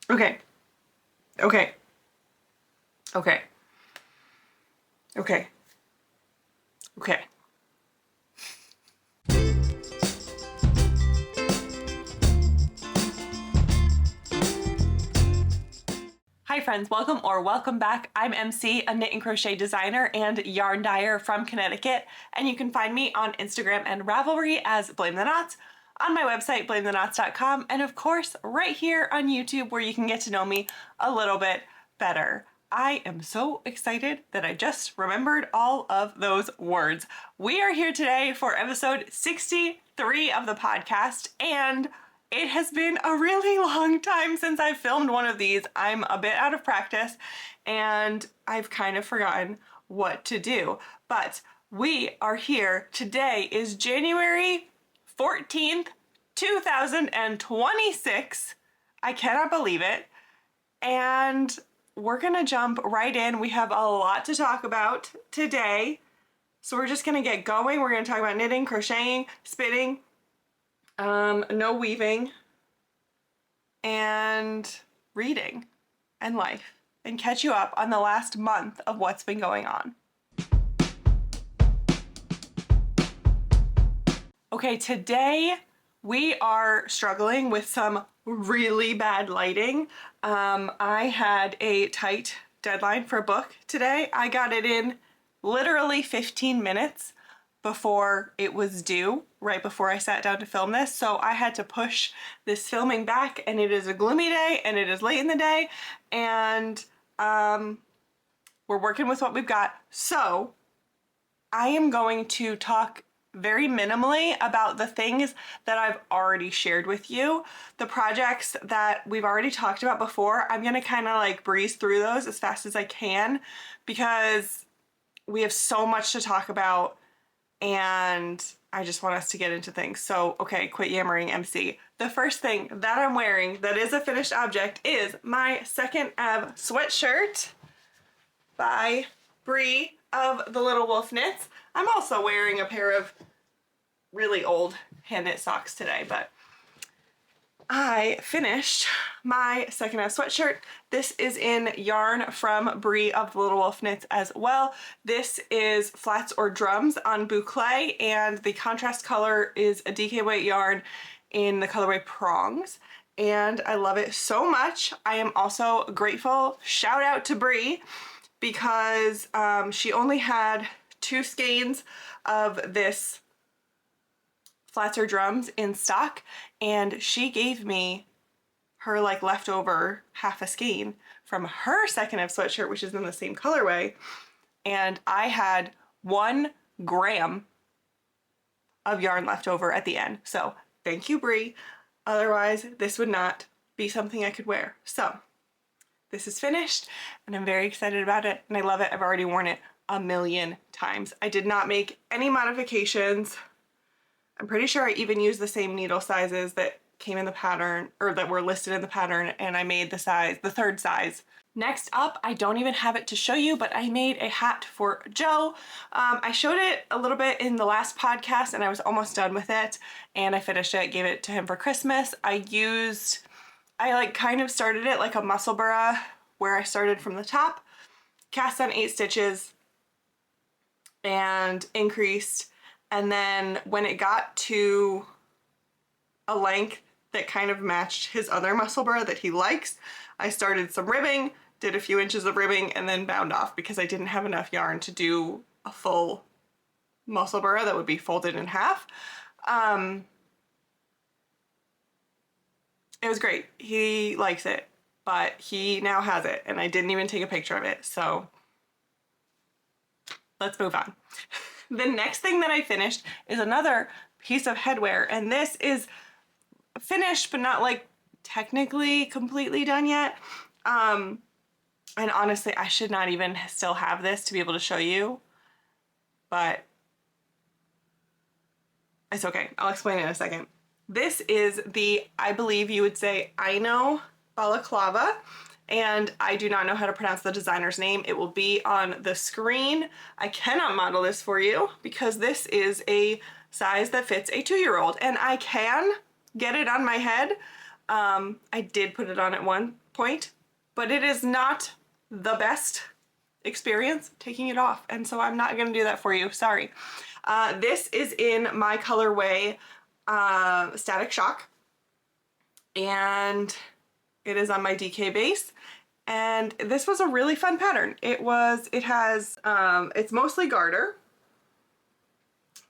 Okay. Okay. Okay. Okay. Okay. Hi friends, welcome back. I'm MC, a knit and crochet designer and yarn dyer from Connecticut, and you can find me on Instagram and Ravelry as Blame the Knots, on my website blametheknots.com, and of course right here on YouTube where you can get to know me a little bit better. I am so excited that I just remembered all of those words. We are here today for episode 63 of the podcast, and it has been a really long time since I've filmed one of these. I'm a bit out of practice and I've kind of forgotten what to do. But we are here. Today is January 14th, 2026. I cannot believe it. And we're gonna jump right in. We have a lot to talk about today. So we're just gonna get going. We're gonna talk about knitting, crocheting, spinning, no weaving, and reading and life, and catch you up on the last month of what's been going on. Okay, today we are struggling with some really bad lighting. I had a tight deadline for a book today. I got it in literally 15 minutes before it was due, right before I sat down to film this. So I had to push this filming back, and it is a gloomy day and it is late in the day, and we're working with what we've got. So I am going to talk very minimally about the things that I've already shared with you. The projects that we've already talked about before, I'm gonna kind of like breeze through those as fast as I can because we have so much to talk about and I just want us to get into things. So, okay, quit yammering, MC. The first thing that I'm wearing that is a finished object is my second Eve sweatshirt by Brie of the Little Wolf Knits. I'm also wearing a pair of really old hand knit socks today, but I finished my second Eve sweatshirt. This is in yarn from Brie of the Little Wolf Knits as well. This is Flats or Drums on Boucle, and the contrast color is a DK weight yarn in the colorway Prongs, and I love it so much. I am also grateful, shout out to Brie, because she only had 2 skeins of this Flats or Drums in stock, and she gave me her like leftover half a skein from her second Eve sweatshirt, which is in the same colorway, and I had 1 gram of yarn left over at the end. So thank you, Brie. Otherwise this would not be something I could wear. So this is finished and I'm very excited about it and I love it. I've already worn it a million times. I did not make any modifications. I'm pretty sure I even used the same needle sizes that came in the pattern, or that were listed in the pattern, and I made the size, the 3rd size. Next up, I don't even have it to show you, but I made a hat for Joe. I showed it a little bit in the last podcast and I was almost done with it, and I finished it, gave it to him for Christmas. I like kind of started it like a muscle burra, where I started from the top, cast on 8 stitches, and increased. And then when it got to a length that kind of matched his other muscle burra that he likes, I started some ribbing, did a few inches of ribbing, and then bound off because I didn't have enough yarn to do a full muscle burra that would be folded in half. It was great. He likes it, but he now has it, and I didn't even take a picture of it, so let's move on. The next thing that I finished is another piece of headwear, and this is finished but not like technically completely done yet. And honestly, I should not even still have this to be able to show you, but it's okay. I'll explain in a second. This is the, I believe you would say, I know balaclava, and I do not know how to pronounce the designer's name. It will be on the screen. I cannot model this for you because this is a size that fits a 2-year-old, and I can get it on my head. I did put it on at one point, but it is not the best experience taking it off, and so I'm not gonna do that for you, sorry. This is in my colorway Static Shock, and it is on my DK base, and this was a really fun pattern. It's mostly garter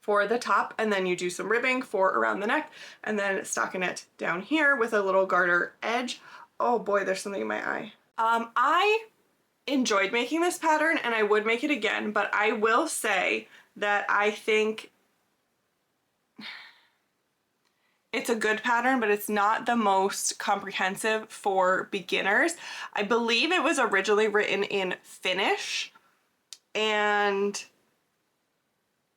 for the top, and then you do some ribbing for around the neck, and then stockinette down here with a little garter edge. Oh boy, there's something in my eye. I enjoyed making this pattern and I would make it again, but I will say that I think it's a good pattern, but it's not the most comprehensive for beginners. I believe it was originally written in Finnish, and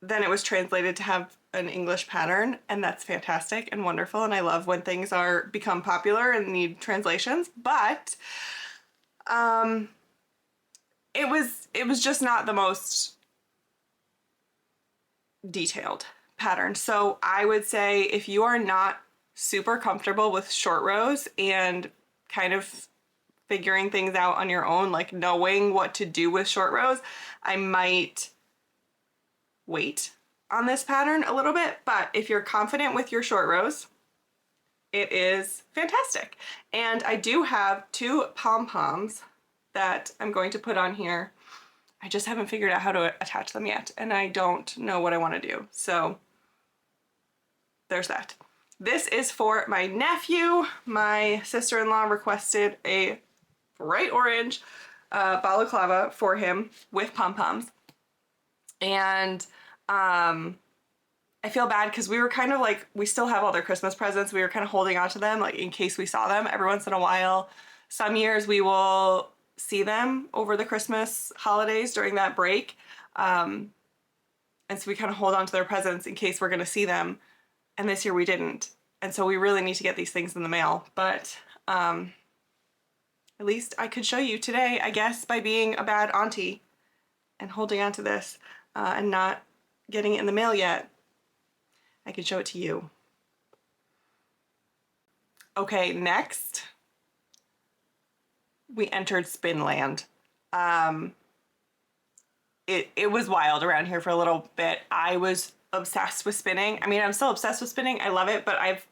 then it was translated to have an English pattern, and that's fantastic and wonderful, and I love when things become popular and need translations, but it was just not the most detailed pattern. So I would say if you are not super comfortable with short rows and kind of figuring things out on your own, like knowing what to do with short rows, I might wait on this pattern a little bit. But if you're confident with your short rows, it is fantastic. And I do have 2 pom-poms that I'm going to put on here. I just haven't figured out how to attach them yet, and I don't know what I want to do. So there's that. This is for my nephew. My sister-in-law requested a bright orange balaclava for him with pom-poms. And I feel bad because we were kind of like, we still have all their Christmas presents. We were kind of holding on to them, like in case we saw them every once in a while. Some years we will see them over the Christmas holidays during that break. And so we kind of hold on to their presents in case we're going to see them. And this year we didn't. And so we really need to get these things in the mail. But at least I could show you today, I guess, by being a bad auntie and holding on to this and not getting it in the mail yet. I could show it to you. Okay, next we entered Spinland. It was wild around here for a little bit. I was obsessed with spinning. I mean, I'm still obsessed with spinning. I love it, but I've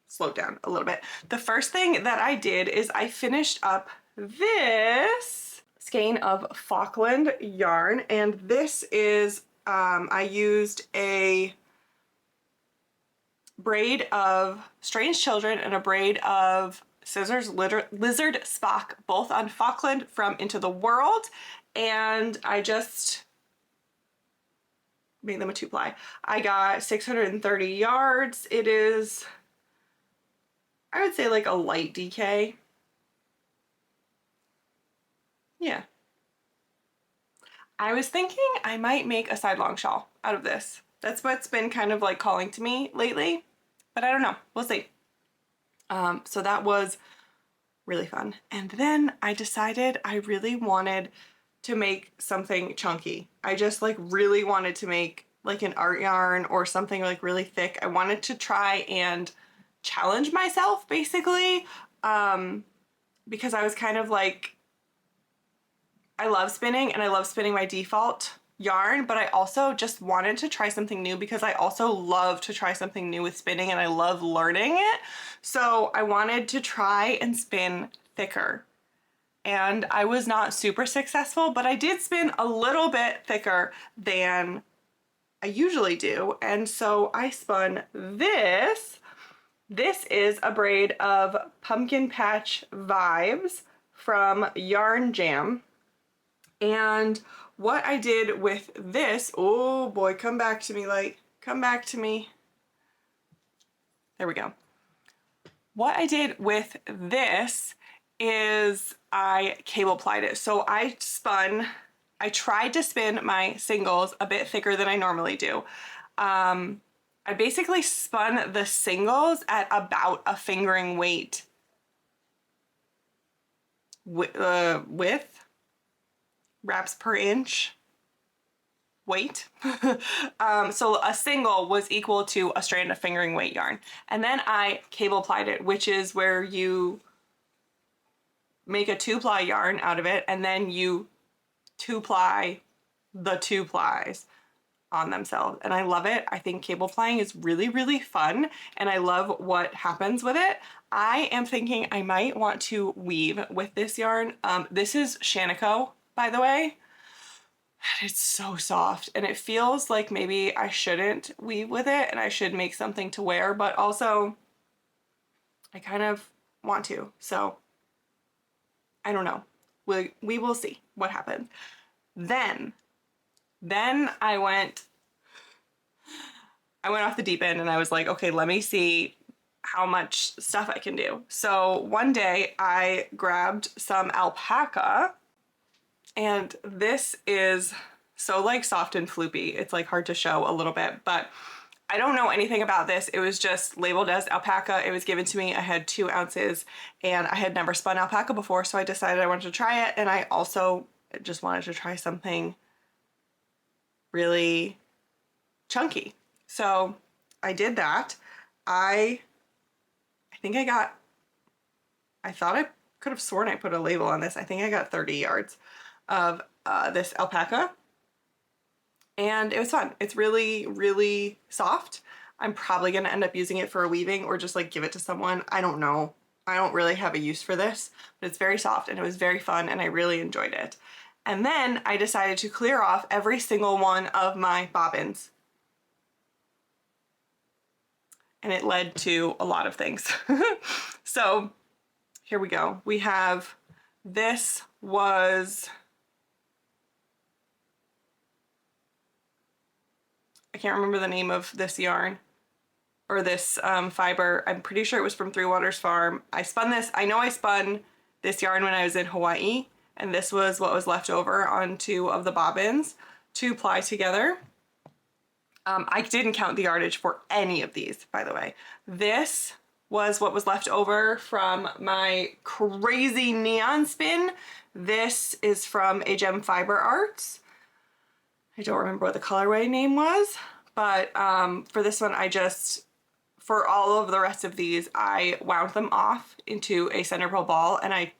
slowed down a little bit. The first thing that I did is I finished up this skein of Falkland yarn, and this is, I used a braid of Strange Children and a braid of Scissors Lizard Spock, both on Falkland from Into the World, and I just made them a 2-ply. I got 630 yards. It is, I would say, like a light DK. Yeah. I was thinking I might make a side-long shawl out of this. That's what's been kind of like calling to me lately, but I don't know. We'll see. So that was really fun. And then I decided I really wanted to make something chunky. I just like really wanted to make like an art yarn or something like really thick. I wanted to try and challenge myself basically, because I was kind of like, I love spinning and I love spinning my default yarn, but I also just wanted to try something new because I also love to try something new with spinning and I love learning it. So I wanted to try and spin thicker. And I was not super successful, but I did spin a little bit thicker than I usually do. And so I spun this. This is a braid of Pumpkin Patch Vibes from Yarn Jam. And what I did with this, oh boy, come back to me, light, come back to me. There we go. What I did with this is I cable plied it. So I tried to spin my singles a bit thicker than I normally do. I basically spun the singles at about a fingering weight width, wraps per inch weight. So a single was equal to a strand of fingering weight yarn. And then I cable plied it, which is where you make a 2-ply yarn out of it, and then you 2-ply the 2 plies on themselves. And I love it. I think cable plying is really, really fun, and I love what happens with it. I am thinking I might want to weave with this yarn. This is Shanico, by the way. It's so soft, and it feels like maybe I shouldn't weave with it and I should make something to wear, but also I kind of want to, so I don't know. We will see what happens. Then I went off the deep end, and I was like, okay, let me see how much stuff I can do. So one day I grabbed some alpaca, and this is so like soft and floopy. It's like hard to show a little bit, but I don't know anything about this. It was just labeled as alpaca. It was given to me. I had 2 ounces, and I had never spun alpaca before, so I decided I wanted to try it. And I also just wanted to try something really chunky. So I did that. I thought I could have sworn I put a label on this. I think I got 30 yards of this alpaca, and it was fun. It's really, really soft. I'm probably gonna end up using it for a weaving or just like give it to someone. I don't know. I don't really have a use for this, but it's very soft and it was very fun and I really enjoyed it. And then I decided to clear off every single one of my bobbins. And it led to a lot of things. So here we go. We have, this was, I can't remember the name of this yarn or this fiber. I'm pretty sure it was from Three Waters Farm. I spun this, I know I spun this yarn when I was in Hawaii, and this was what was left over on 2 of the bobbins to ply together. I didn't count the yardage for any of these, by the way. This was what was left over from my crazy neon spin. This is from A Gem Fiber Arts. I don't remember what the colorway name was, but for this one, for all of the rest of these, I wound them off into a center pole ball, and I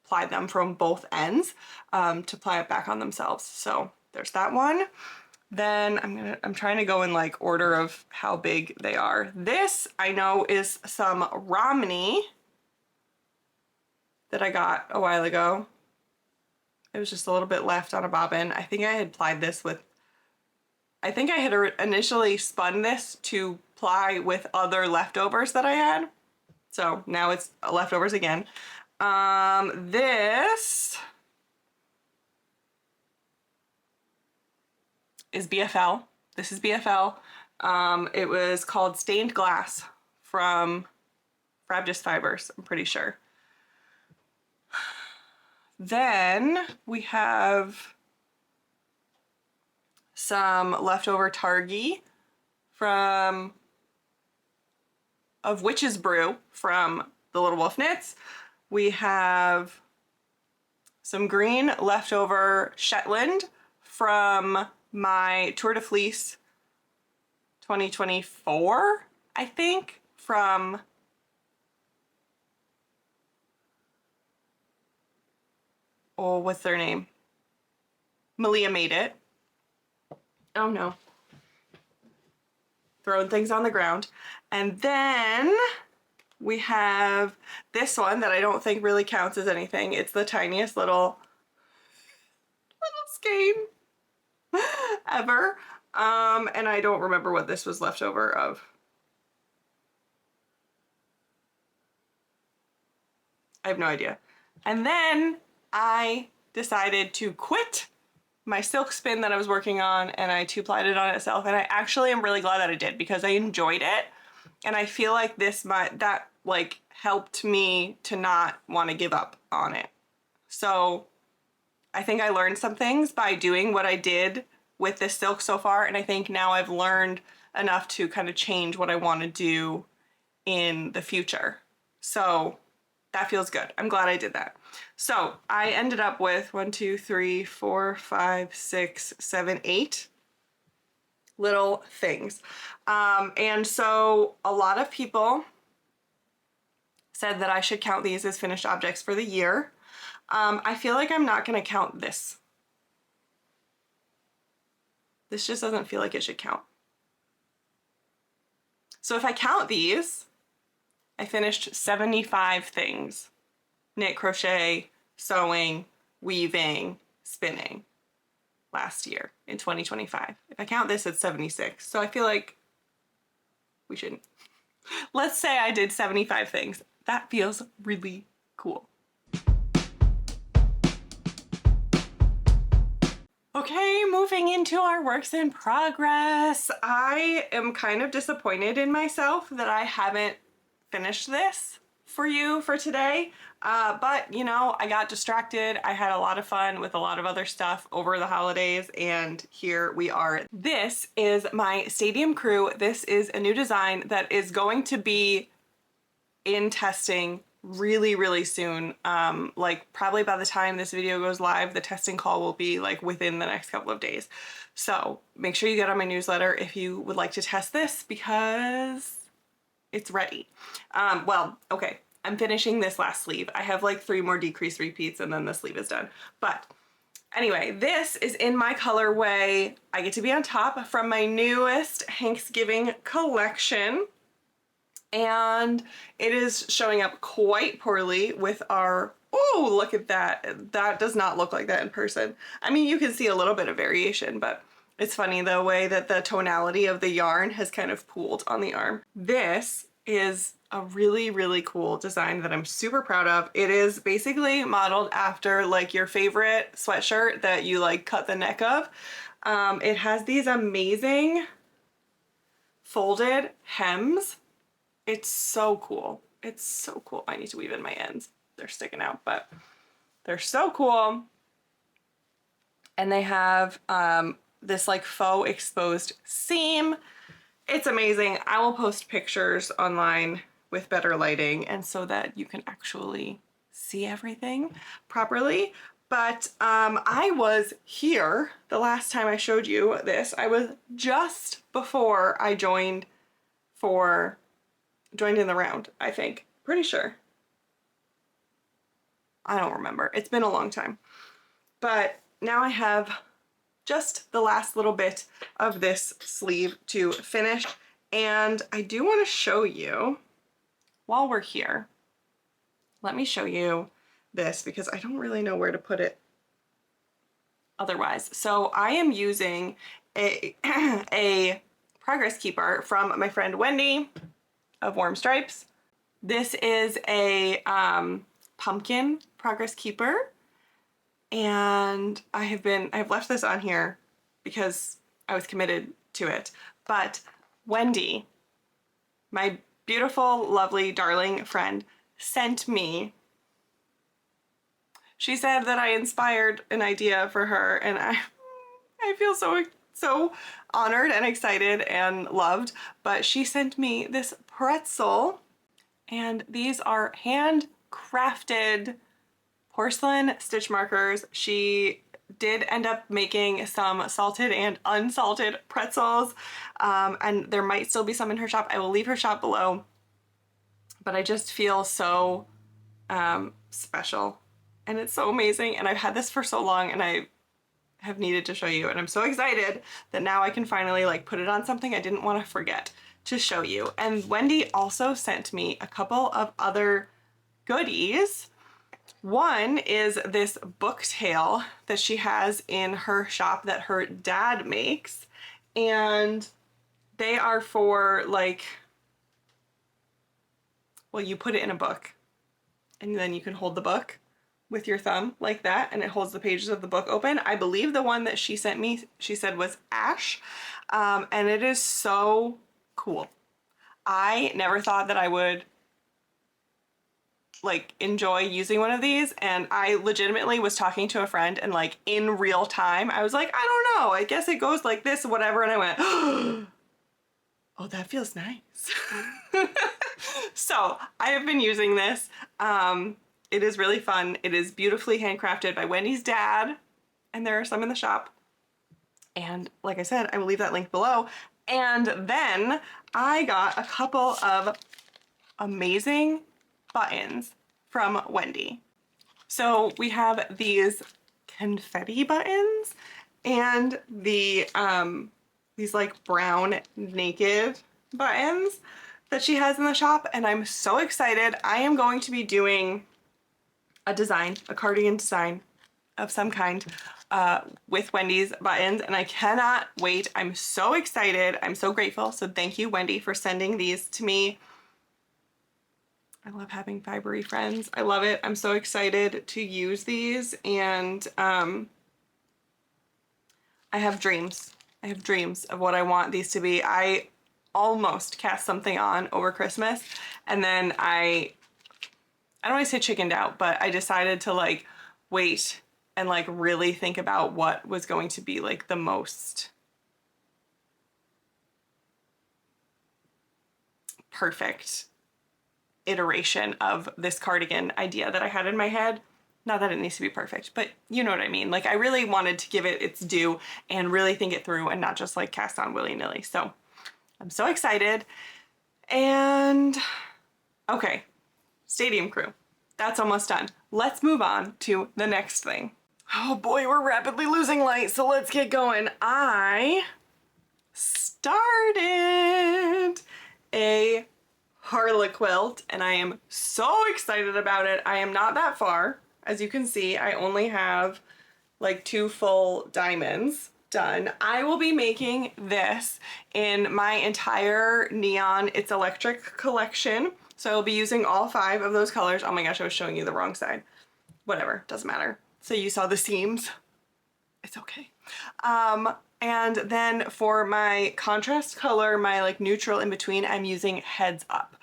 plied them from both ends to ply it back on themselves. So there's that one. Then I'm trying to go in like order of how big they are. This I know is some Romney that I got a while ago. It was just a little bit left on a bobbin. I think I had plied this with, I think I had initially spun this to ply with other leftovers that I had. So now it's leftovers again. This is BFL. This is BFL. It was called Stained Glass from Frabjous Fibers, I'm pretty sure. Then we have some leftover Targhee of Witch's Brew from the Little Wolf Knits. We have some green leftover Shetland from my Tour de Fleece 2024, I think, from what's their name? Malia Made It. Oh no. Throwing things on the ground. And then we have this one that I don't think really counts as anything. It's the tiniest little skein ever. And I don't remember what this was left over of. I have no idea. And then I decided to quit my silk spin that I was working on, and I 2-plied it on itself, and I actually am really glad that I did because I enjoyed it, and I feel like that like helped me to not want to give up on it. So I think I learned some things by doing what I did with this silk so far, and I think now I've learned enough to kind of change what I want to do in the future. So that feels good. I'm glad I did that. So I ended up with 1, 2, 3, 4, 5, 6, 7, 8 little things. And so a lot of people said that I should count these as finished objects for the year. I feel like I'm not gonna count this. This just doesn't feel like it should count. So if I count these, I finished 75 things. Knit, crochet, sewing, weaving, spinning last year in 2025. If I count this, it's 76. So I feel like we shouldn't. Let's say I did 75 things. That feels really cool. Okay, moving into our works in progress. I am kind of disappointed in myself that I haven't finished this for you for today. But you know, I got distracted. I had a lot of fun with a lot of other stuff over the holidays, and here we are. This is my Stadium Crew. This is a new design that is going to be in testing really soon. Like probably by the time this video goes live, the testing call will be like within the next couple of days. So make sure you get on my newsletter if you would like to test this, because it's ready. Well, okay, I'm finishing this last sleeve. I have like 3 more decrease repeats and then the sleeve is done. But anyway, this is in my colorway I Get to Be on Top from my newest Thanksgiving collection. And it is showing up quite poorly with our, oh, look at that. That does not look like that in person. I mean, you can see a little bit of variation, but it's funny the way that the tonality of the yarn has kind of pooled on the arm. This is a really cool design that I'm super proud of. It is basically modeled after like your favorite sweatshirt that you like cut the neck of. It has these amazing folded hems. It's so cool. It's so cool. I need to weave in my ends. They're sticking out, but they're so cool. And they have this like faux exposed seam. It's amazing. I will post pictures online with better lighting and so that you can actually see everything properly. But I was here the last time I showed you this. I was just before I joined in the round, I think. Pretty sure. I don't remember. It's been a long time. But now I have just the last little bit of this sleeve to finish. And I do want to show you, while we're here, let me show you this because I don't really know where to put it otherwise. So I am using a progress keeper from my friend Wendy of Warm Stripes. This is a pumpkin progress keeper, and I've left this on here because I was committed to it. But Wendy, my beautiful, lovely, darling friend, sent me. She said that I inspired an idea for her, and I feel so honored and excited and loved. But she sent me this pretzel, and these are handcrafted porcelain stitch markers. She did end up making some salted and unsalted pretzels, and there might still be some in her shop. I will leave her shop below, but I just feel so special, and it's so amazing, and I've had this for so long, and I have needed to show you, and I'm so excited that now I can finally like put it on something I didn't want to forget to show you. And Wendy also sent me a couple of other goodies. One is this book tail that she has in her shop that her dad makes, and they are for like, well, you put it in a book and then you can hold the book with your thumb like that, and it holds the pages of the book open. I believe the one that she sent me, she said was ash, and it is so cool. I never thought that I would like enjoy using one of these, and I legitimately was talking to a friend, and like in real time I was like, I don't know, I guess it goes like this or whatever, and I went, oh, that feels nice. So I have been using this. It is really fun. It is beautifully handcrafted by Wendy's dad, and there are some in the shop. And like I said, I will leave that link below. And then I got a couple of amazing buttons from Wendy. So we have these confetti buttons and the these like brown naked buttons that she has in the shop, and I'm so excited. I am going to be doing a design, a cardigan design of some kind with Wendy's buttons, and I cannot wait. I'm so excited. I'm so grateful. So thank you, Wendy, for sending these to me. I love having fibery friends. I love it. I'm so excited to use these, and I have dreams. I have dreams of what I want these to be. I almost cast something on over Christmas, and then I don't want to say chickened out, but I decided to like wait and like really think about what was going to be like the most perfect iteration of this cardigan idea that I had in my head. Not that it needs to be perfect, but you know what I mean. Like I really wanted to give it its due and really think it through and not just like cast on willy-nilly. So I'm so excited. And okay, Stadium Crew. That's almost done. Let's move on to the next thing. Oh boy, we're rapidly losing light, so let's get going. I started a Harlequilt and I am so excited about it. I am not that far. As you can see, I only have like 2 full diamonds done. I will be making this in my entire neon It's Electric collection. So I'll be using all 5 of those colors. Oh my gosh, I was showing you the wrong side. Whatever, doesn't matter. So you saw the seams. It's okay. And then for my contrast color, my like neutral in between, I'm using Heads Up.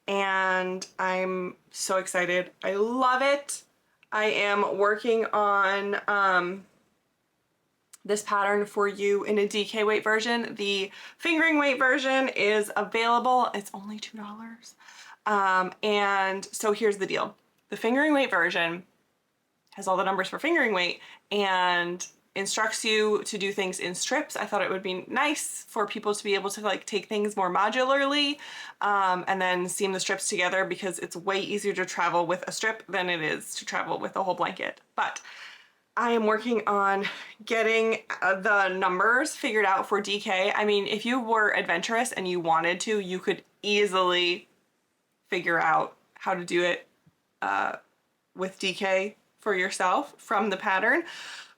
And I'm so excited. I love it. I am working on this pattern for you in a DK weight version. The fingering weight version is available. It's only $2. And so here's the deal. The fingering weight version has all the numbers for fingering weight and instructs you to do things in strips. I thought it would be nice for people to be able to like take things more modularly and then seam the strips together, because it's way easier to travel with a strip than it is to travel with a whole blanket. But I am working on getting the numbers figured out for DK. I mean, if you were adventurous and you wanted to, you could easily figure out how to do it with DK for yourself from the pattern.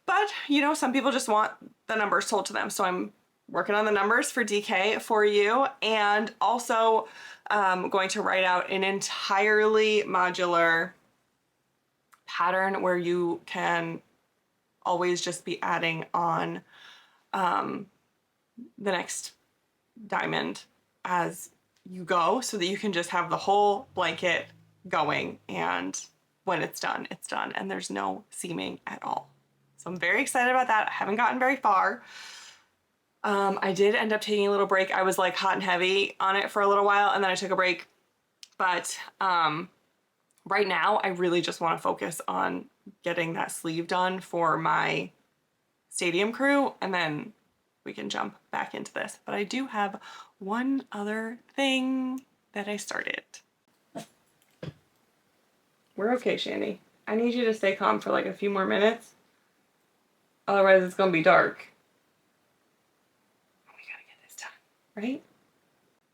But, you know, some people just want the numbers told to them. So I'm working on the numbers for DK for you, and also going to write out an entirely modular pattern where you can always just be adding on the next diamond as you go, so that you can just have the whole blanket going, and when it's done and there's no seaming at all. So I'm very excited about that. I haven't gotten very far. I did end up taking a little break. I was like hot and heavy on it for a little while, and then I took a break. But right now I really just want to focus on getting that sleeve done for my Stadium Crew, and then we can jump back into this. But I do have one other thing that I started. We're okay, Shandy. I need you to stay calm for like a few more minutes. Otherwise it's gonna be dark. We gotta get this done, right?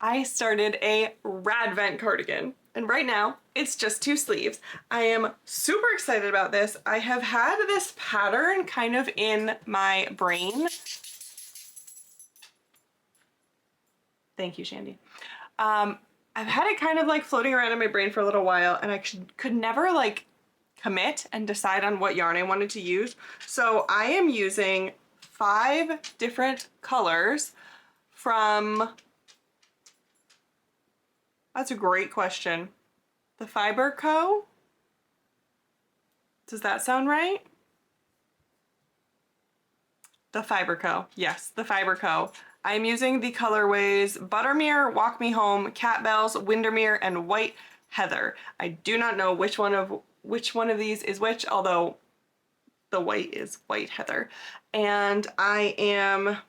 I started a Radvent cardigan, and right now it's just 2 sleeves. I am super excited about this. I have had this pattern kind of in my brain. Thank you, Shandy. I've had it kind of like floating around in my brain for a little while, and I could never like commit and decide on what yarn I wanted to use. So I am using 5 different colors from, that's a great question, the Fiber Co. Does that sound right? The Fiber Co. Yes, the Fiber Co. I'm using the colorways Buttermere, Walk Me Home, Cat Bells, Windermere, and White Heather. I do not know which one of these is which, although the white is White Heather. And I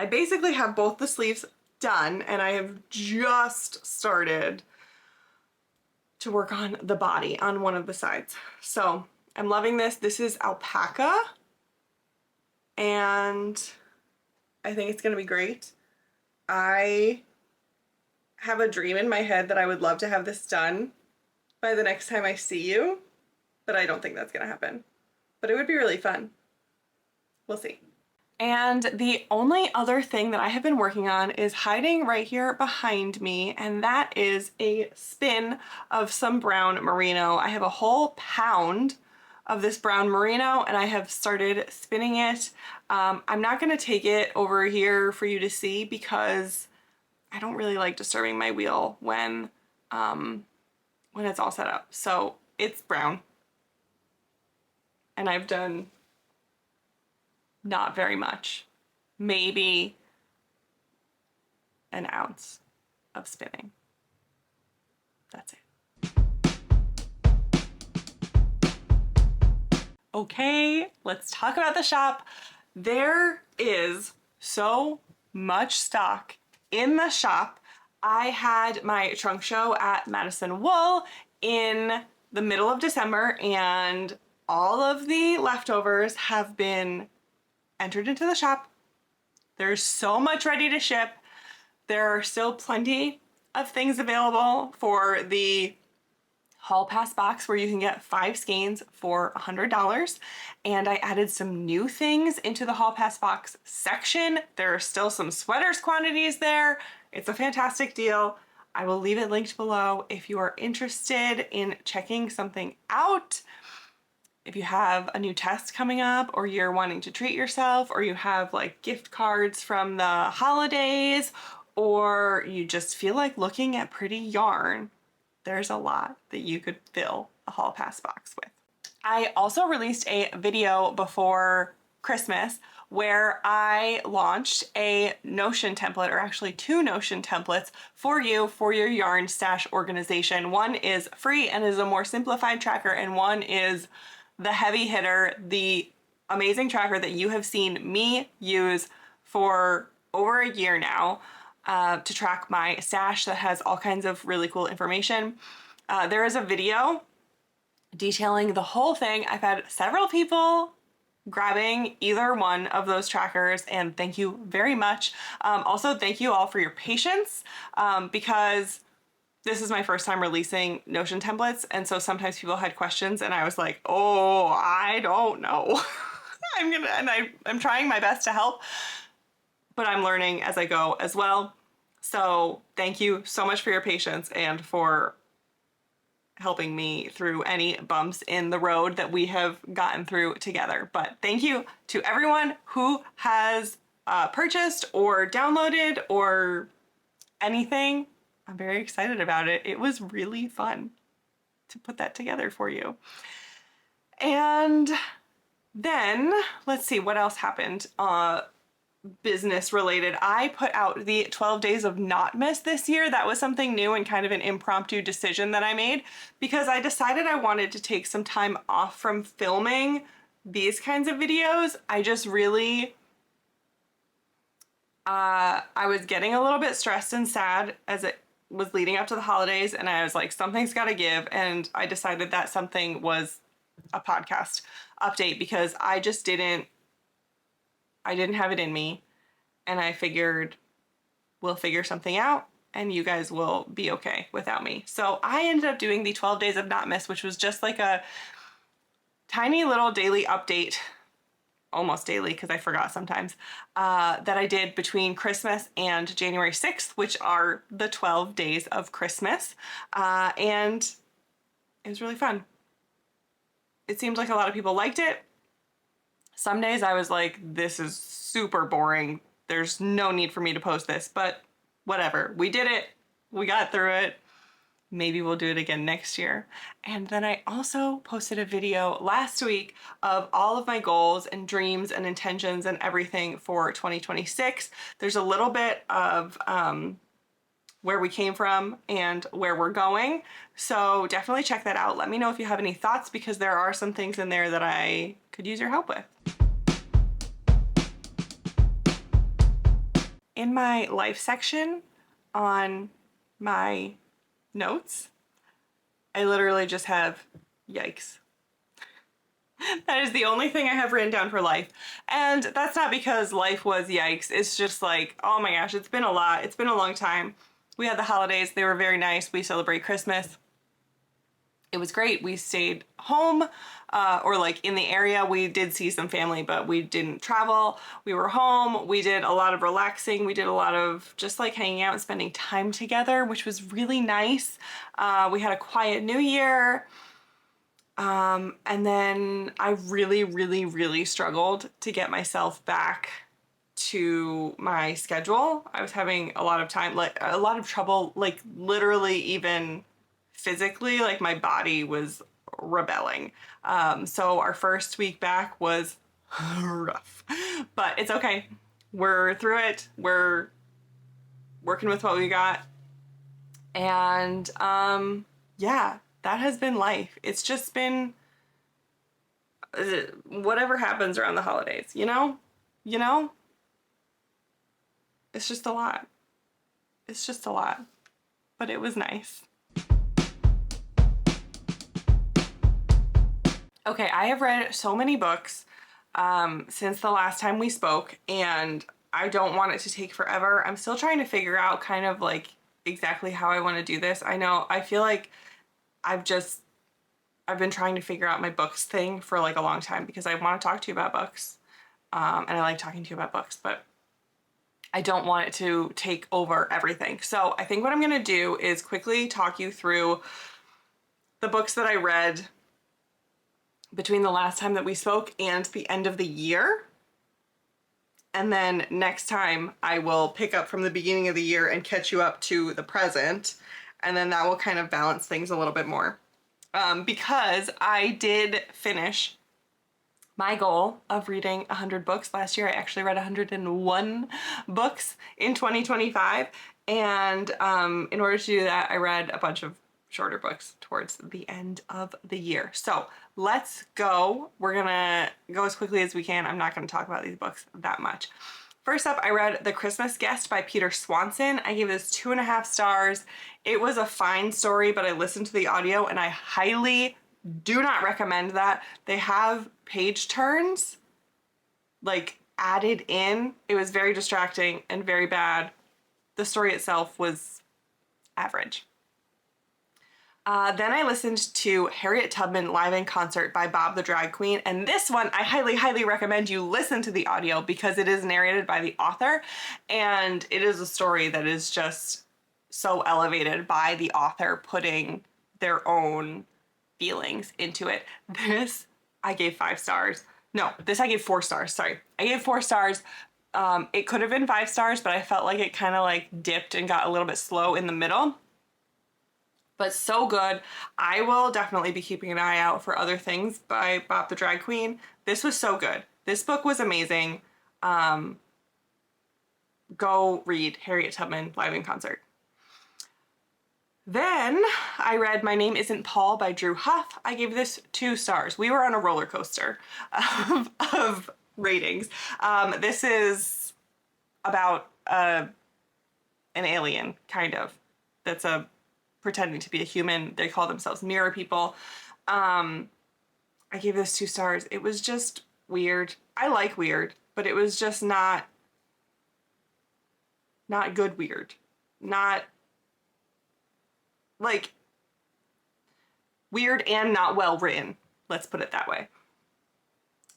basically have both the sleeves done, and I have just started to work on the body on one of the sides. So I'm loving this. This is alpaca, and I think it's gonna be great. I have a dream in my head that I would love to have this done by the next time I see you, but I don't think that's gonna happen. But it would be really fun. We'll see. And the only other thing that I have been working on is hiding right here behind me, and that is a spin of some brown merino. I have a whole pound of this brown merino and I have started spinning it. I'm not gonna take it over here for you to see because I don't really like disturbing my wheel when it's all set up. So it's brown and I've done not very much, maybe an ounce of spinning. That's it. Okay, let's talk about the shop. There is so much stock in the shop. I had my trunk show at Madison Wool in the middle of December, and all of the leftovers have been entered into the shop. There's so much ready to ship. There are still plenty of things available for the Hall Pass box where you can get 5 skeins for $100. And I added some new things into the Hall Pass box section. There are still some sweaters quantities there. It's a fantastic deal. I will leave it linked below if you are interested in checking something out. If you have a new test coming up, or you're wanting to treat yourself, or you have like gift cards from the holidays, or you just feel like looking at pretty yarn, there's a lot that you could fill a Hall Pass box with. I also released a video before Christmas where I launched a Notion template, or actually 2 Notion templates for you for your yarn stash organization. One is free and is a more simplified tracker, and one is the heavy hitter, the amazing tracker that you have seen me use for over a year now to track my stash that has all kinds of really cool information. There is a video detailing the whole thing. I've had several people grabbing either one of those trackers, and thank you very much. Also, thank you all for your patience because this is my first time releasing Notion templates, and so sometimes people had questions and I was like, oh, I don't know. I'm trying my best to help, but I'm learning as I go as well. So thank you so much for your patience and for helping me through any bumps in the road that we have gotten through together. But thank you to everyone who has purchased or downloaded or anything. I'm very excited about it. It was really fun to put that together for you. And then let's see what else happened. Business related. I put out the 12 days of not miss this year. That was something new and kind of an impromptu decision that I made because I decided I wanted to take some time off from filming these kinds of videos. I just really I was getting a little bit stressed and sad as it was leading up to the holidays, and I was like, something's got to give, and I decided that something was a podcast update because I didn't have it in me, and I figured we'll figure something out and you guys will be okay without me. So I ended up doing the 12 days of not miss, which was just like a tiny little daily update, almost daily because I forgot sometimes, that I did between Christmas and January 6th, which are the 12 days of Christmas. And it was really fun. It seems like a lot of people liked it. Some days I was like, this is super boring. There's no need for me to post this, but whatever. We did it. We got through it. Maybe we'll do it again next year. And then I also posted a video last week of all of my goals and dreams and intentions and everything for 2026. There's a little bit of where we came from and where we're going. So definitely check that out. Let me know if you have any thoughts because there are some things in there that I could use your help with. In my life section on my notes, I literally just have yikes. That is the only thing I have written down for life. And that's not because life was yikes. It's just like, oh my gosh, it's been a lot. It's been a long time. We had the holidays. They were very nice. We celebrate Christmas. It was great. We stayed home or like in the area. We did see some family, but we didn't travel. We were home. We did a lot of relaxing. We did a lot of just like hanging out and spending time together, which was really nice. We had a quiet New Year. And then I really struggled to get myself back to my schedule. I was having a lot of time, like a lot of trouble, like literally even physically, like my body was rebelling. So our first week back was rough, but it's okay. We're through it. We're working with what we got. And yeah, that has been life. It's just been whatever happens around the holidays, you know? You know? It's just a lot. It's just a lot. But it was nice. Okay, I have read so many books since the last time we spoke, and I don't want it to take forever. I'm still trying to figure out kind of like exactly how I want to do this. I know, I feel like I've been trying to figure out my books thing for like a long time because I want to talk to you about books. And I like talking to you about books, but I don't want it to take over everything. So I think what I'm going to do is quickly talk you through the books that I read between the last time that we spoke and the end of the year. And then next time I will pick up from the beginning of the year and catch you up to the present. And then that will kind of balance things a little bit more. Because I did finish my goal of reading 100 books. Last year I actually read 101 books in 2025. And in order to do that, I read a bunch of shorter books towards the end of the year. So let's go. We're gonna go as quickly as we can. I'm not gonna talk about these books that much. First up, I read The Christmas Guest by Peter Swanson. I gave this 2.5 stars. It was a fine story, but I listened to the audio and I highly do not recommend that. They have page turns like added in. It was very distracting and very bad. The story itself was average. Then I listened to Harriet Tubman live in concert by Bob the Drag Queen. And this one, I highly recommend you listen to the audio because it is narrated by the author. And it is a story that is just so elevated by the author putting their own feelings into it. This, I gave 5 stars. No, this I gave 4 stars, sorry. I gave 4 stars. It could have been 5 stars, but I felt like it kind of like dipped and got a little bit slow in the middle. But so good. I will definitely be keeping an eye out for other things by Bob the Drag Queen. This was so good. This book was amazing. Go read Harriet Tubman live in concert. Then I read My Name Isn't Paul by Drew Huff. I gave this 2 stars. We were on a roller coaster of ratings. This is about an alien, kind of, that's pretending to be a human. They call themselves mirror people. I gave this 2 stars. It was just weird. I like weird, but it was just not good weird. Not like weird and not well written. Let's put it that way.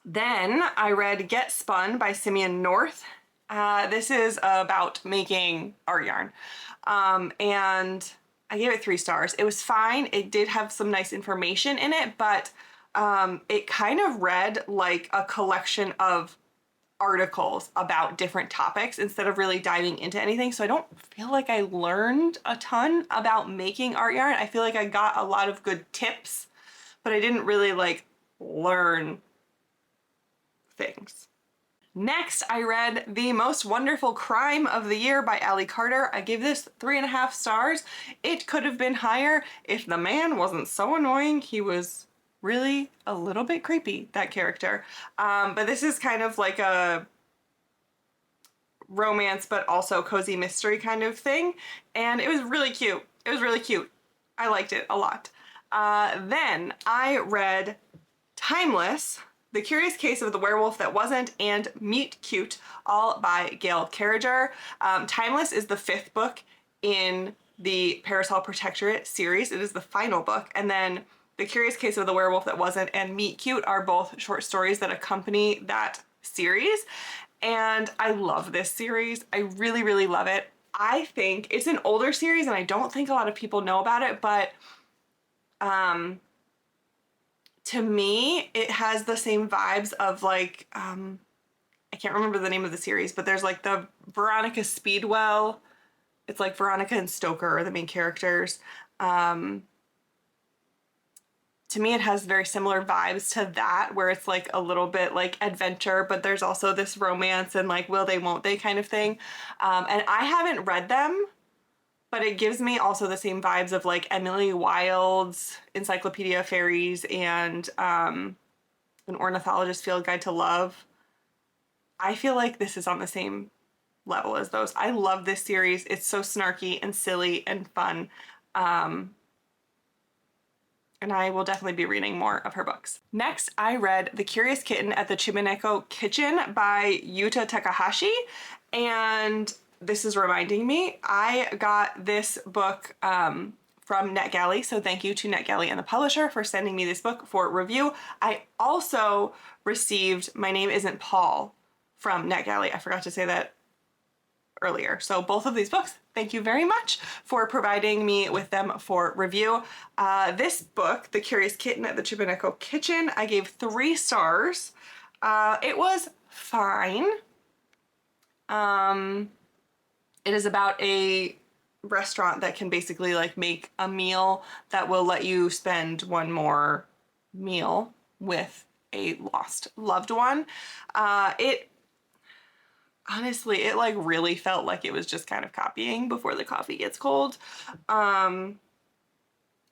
Then I read Get Spun by Simeon North. This is about making art yarn. And I gave it 3 stars. It was fine. It did have some nice information in it, but it kind of read like a collection of articles about different topics instead of really diving into anything. So I don't feel like I learned a ton about making art yarn. I feel like I got a lot of good tips, but I didn't really like learn things. Next, I read The Most Wonderful Crime of the Year by Allie Carter. I gave this 3.5 stars. It could have been higher if the man wasn't so annoying. He was really a little bit creepy, that character. But this is kind of like a romance, but also cozy mystery kind of thing. And it was really cute. It was really cute. I liked it a lot. Then I read Timeless, The Curious Case of the Werewolf That Wasn't, and Meet Cute, all by Gail Carriger. Timeless is the 5th book in the Parasol Protectorate series. It is the final book. And then The Curious Case of the Werewolf That Wasn't and Meet Cute are both short stories that accompany that series. And I love this series. I really, really love it. I think it's an older series and I don't think a lot of people know about it, but to me, it has the same vibes of like, I can't remember the name of the series, but there's like the Veronica Speedwell. It's like Veronica and Stoker are the main characters. To me, it has very similar vibes to that, where it's like a little bit like adventure, but there's also this romance and like will they, won't they kind of thing. And I haven't read them, but it gives me also the same vibes of like Emily Wilde's Encyclopedia of Fairies and An Ornithologist's Field Guide to Love. I feel like this is on the same level as those. I love this series. It's so snarky and silly and fun. And I will definitely be reading more of her books. Next, I read The Curious Kitten at the Chimineko Kitchen by Yuta Takahashi. And this is reminding me, I got this book from NetGalley. So thank you to NetGalley and the publisher for sending me this book for review. I also received My Name Isn't Paul from NetGalley. I forgot to say that earlier. So both of these books, thank you very much for providing me with them for review. This book, The Curious Kitten at the Chimineko Kitchen, I gave 3 stars. It was fine. It is about a restaurant that can basically like make a meal that will let you spend one more meal with a lost loved one. Honestly, it like really felt like it was just kind of copying Before the Coffee Gets Cold. But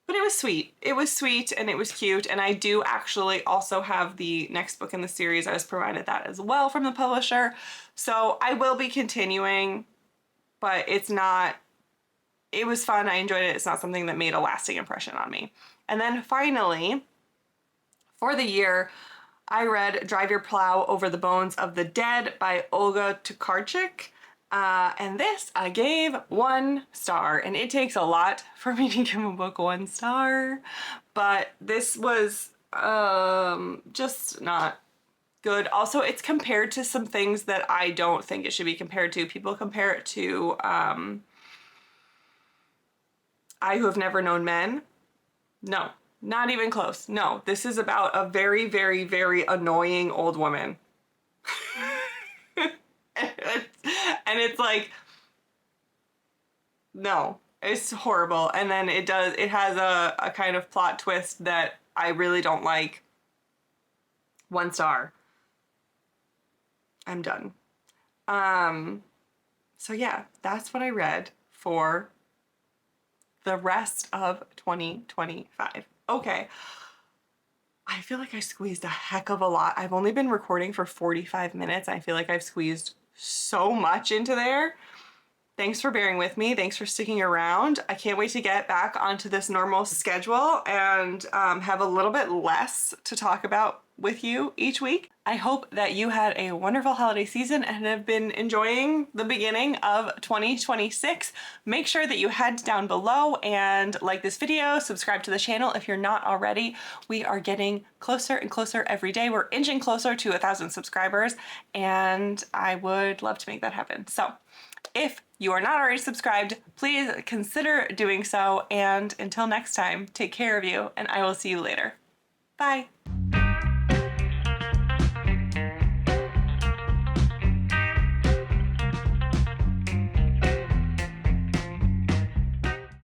it was sweet. It was sweet and it was cute. And I do actually also have the next book in the series. I was provided that as well from the publisher. So I will be continuing, but it's not, it was fun. I enjoyed it. It's not something that made a lasting impression on me. And then finally, for the year, I read Drive Your Plow Over the Bones of the Dead by Olga Tokarczuk. And this I gave 1 star, and it takes a lot for me to give a book 1 star, but this was just not good. Also, it's compared to some things that I don't think it should be compared to. People compare it to I Who Have Never Known Men. No. Not even close. No, this is about a very, very, very annoying old woman. And it's like, no, it's horrible. And then it has a kind of plot twist that I really don't like. 1 star. I'm done. So yeah, that's what I read for the rest of 2025. Okay, I feel like I squeezed a heck of a lot. I've only been recording for 45 minutes. I feel like I've squeezed so much into there. Thanks for bearing with me. Thanks for sticking around. I can't wait to get back onto this normal schedule and have a little bit less to talk about with you each week. I hope that you had a wonderful holiday season and have been enjoying the beginning of 2026. Make sure that you head down below and like this video, subscribe to the channel if you're not already. We are getting closer and closer every day. We're inching closer to 1,000 subscribers, and I would love to make that happen. So if you are not already subscribed, please consider doing so. And until next time, take care of you, and I will see you later. Bye.